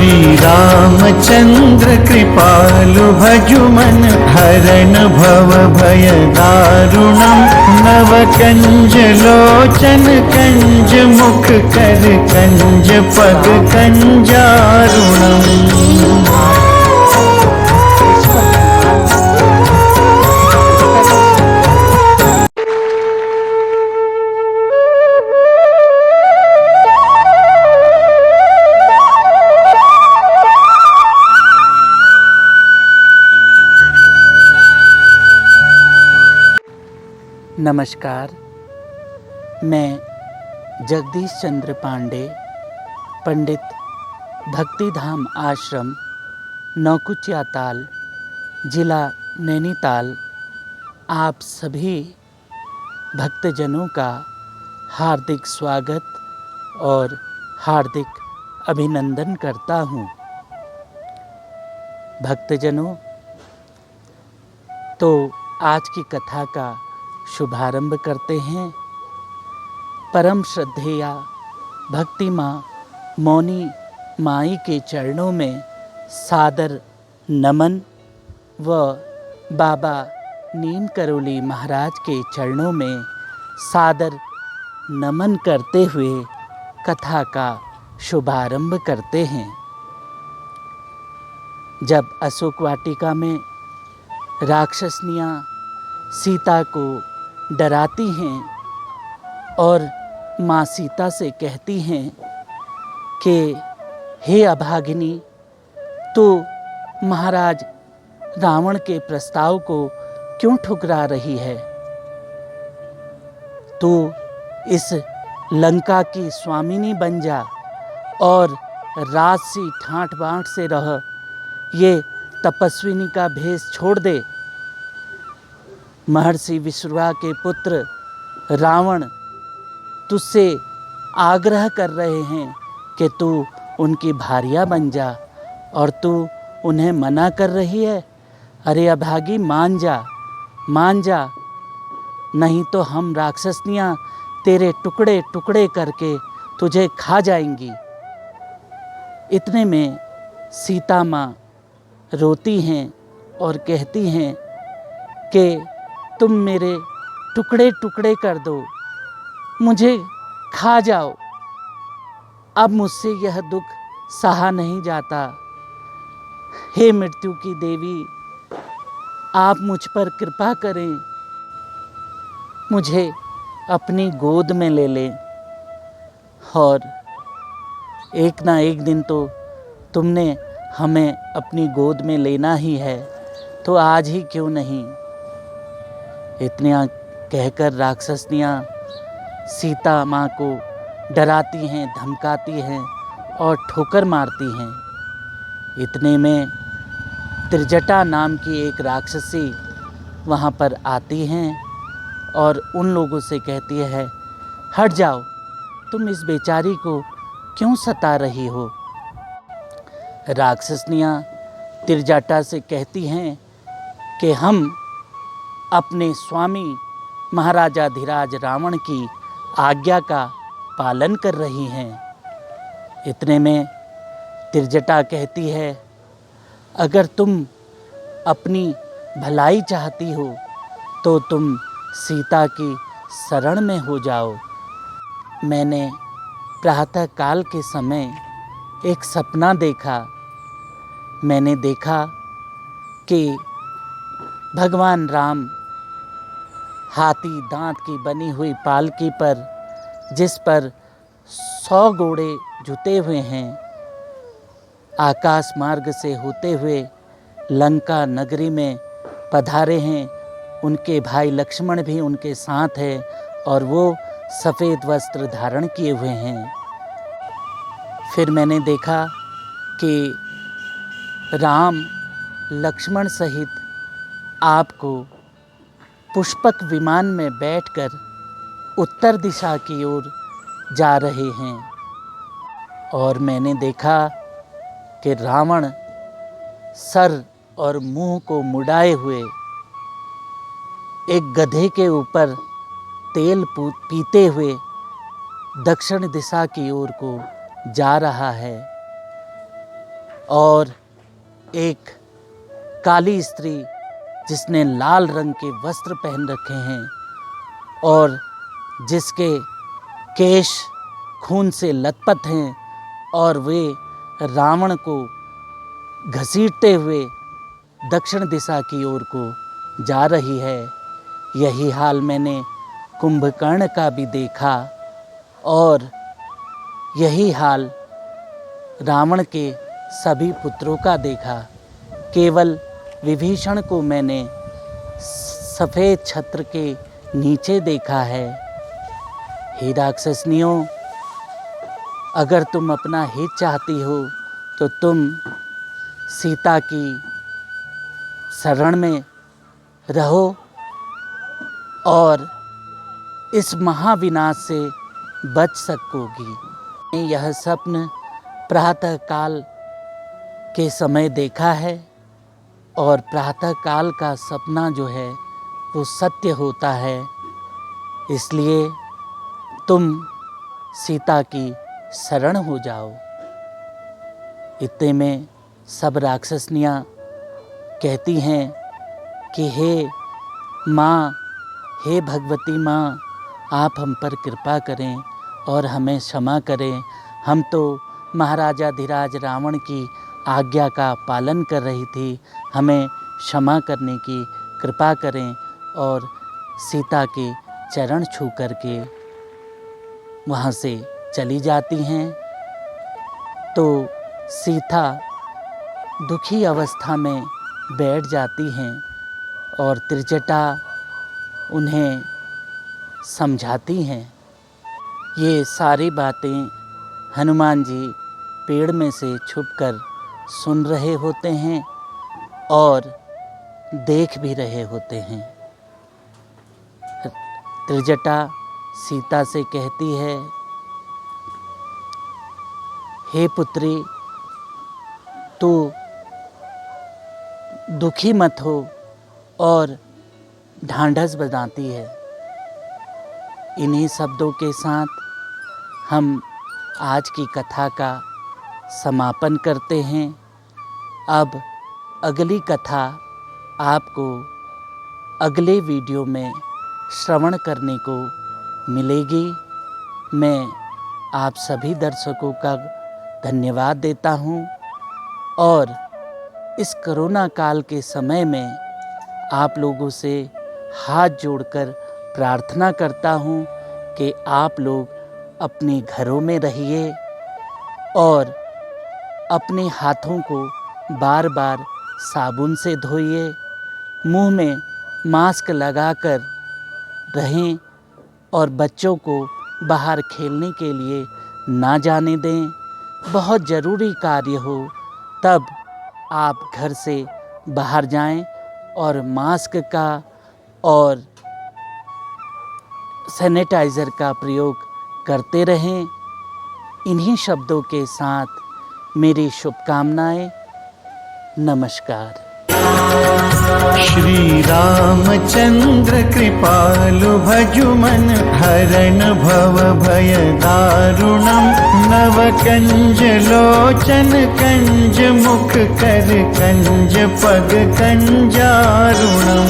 श्री रामचंद्र कृपालु भजुमन हरण भव भय दारुणम नव कंज लोचन कंज मुख कर कंज पग कंजारुणम। नमस्कार, मैं जगदीश चंद्र पांडे, पंडित भक्तिधाम आश्रम नौकुचिया ताल, जिला नैनीताल, आप सभी भक्तजनों का हार्दिक स्वागत और हार्दिक अभिनंदन करता हूँ। भक्तजनों, तो आज की कथा का शुभारंभ करते हैं। परम श्रद्धेया भक्ति माँ मौनी माई के चरणों में सादर नमन व बाबा नीम करोली महाराज के चरणों में सादर नमन करते हुए कथा का शुभारंभ करते हैं। जब अशोक वाटिका में राक्षसनियाँ सीता को डराती हैं और माँ सीता से कहती हैं कि हे अभागिनी, तो महाराज रावण के प्रस्ताव को क्यों ठुकरा रही है? तू इस लंका की स्वामिनी बन जा और राजसी ठाट बाट से रह, ये तपस्विनी का भेष छोड़ दे। महर्षि विश्रवा के पुत्र रावण तुझसे आग्रह कर रहे हैं कि तू उनकी भार्या बन जा और तू उन्हें मना कर रही है। अरे अभागी, मान जा, मान जा, नहीं तो हम राक्षसनियाँ तेरे टुकड़े टुकड़े करके तुझे खा जाएंगी। इतने में सीता माँ रोती हैं और कहती हैं कि तुम मेरे टुकड़े टुकड़े कर दो, मुझे खा जाओ, अब मुझसे यह दुख सहा नहीं जाता। हे मृत्यु की देवी, आप मुझ पर कृपा करें, मुझे अपनी गोद में ले लें और एक ना एक दिन तो तुमने हमें अपनी गोद में लेना ही है, तो आज ही क्यों नहीं। इतना कहकर राक्षसनियाँ सीता माँ को डराती हैं, धमकाती हैं और ठोकर मारती हैं। इतने में त्रिजटा नाम की एक राक्षसी वहाँ पर आती हैं और उन लोगों से कहती है, हट जाओ, तुम इस बेचारी को क्यों सता रही हो। राक्षसनियाँ त्रिजटा से कहती हैं कि हम अपने स्वामी महाराजाधिराज रावण की आज्ञा का पालन कर रही हैं। इतने में त्रिजटा कहती है, अगर तुम अपनी भलाई चाहती हो तो तुम सीता की शरण में हो जाओ। मैंने प्रातः काल के समय एक सपना देखा। मैंने देखा कि भगवान राम हाथी दांत की बनी हुई पालकी पर, जिस पर 100 घोड़े जुटे हुए हैं, आकाश मार्ग से होते हुए लंका नगरी में पधारे हैं। उनके भाई लक्ष्मण भी उनके साथ है और वो सफ़ेद वस्त्र धारण किए हुए हैं। फिर मैंने देखा कि राम लक्ष्मण सहित आपको पुष्पक विमान में बैठकर उत्तर दिशा की ओर जा रहे हैं। और मैंने देखा कि रावण सर और मुंह को मुड़ाए हुए एक गधे के ऊपर तेल पीते हुए दक्षिण दिशा की ओर को जा रहा है। और एक काली स्त्री जिसने लाल रंग के वस्त्र पहन रखे हैं और जिसके केश खून से लथपथ हैं और वे रावण को घसीटते हुए दक्षिण दिशा की ओर को जा रही है। यही हाल मैंने कुंभकर्ण का भी देखा और यही हाल रावण के सभी पुत्रों का देखा। केवल विभीषण को मैंने सफ़ेद छत्र के नीचे देखा है। हे राक्षसनियों, अगर तुम अपना हित चाहती हो तो तुम सीता की शरण में रहो और इस महाविनाश से बच सकोगी। यह स्वप्न प्रातः काल के समय देखा है और प्रातः काल का सपना जो है वो सत्य होता है। इसलिए तुम सीता की शरण हो जाओ। इतने में सब राक्षसनियाँ कहती हैं कि हे माँ, हे भगवती माँ, आप हम पर कृपा करें और हमें क्षमा करें। हम तो महाराजा धीराज रावण की आज्ञा का पालन कर रही थी, हमें क्षमा करने की कृपा करें। और सीता के चरण छू करके वहाँ से चली जाती हैं। तो सीता दुखी अवस्था में बैठ जाती हैं और त्रिजटा उन्हें समझाती हैं। ये सारी बातें हनुमान जी पेड़ में से छुपकर सुन रहे होते हैं और देख भी रहे होते हैं। त्रिजटा सीता से कहती है, हे पुत्री, तू दुखी मत हो और ढांढस बंधाती है। इन्हीं शब्दों के साथ हम आज की कथा का समापन करते हैं। अब अगली कथा आपको अगले वीडियो में श्रवण करने को मिलेगी। मैं आप सभी दर्शकों का धन्यवाद देता हूँ और इस कोरोना काल के समय में आप लोगों से हाथ जोड़कर प्रार्थना करता हूँ कि आप लोग अपने घरों में रहिए और अपने हाथों को बार बार साबुन से धोइए, मुंह में मास्क लगाकर रहें और बच्चों को बाहर खेलने के लिए ना जाने दें। बहुत ज़रूरी कार्य हो तब आप घर से बाहर जाएं और मास्क का और सैनिटाइज़र का प्रयोग करते रहें। इन्हीं शब्दों के साथ मेरी शुभकामनाएं। नमस्कार। श्री रामचंद्र कृपालु भजुमन हरण भव भय दारुणम नव कंज लोचन कंज मुख कर कंज पग कंजारुणम।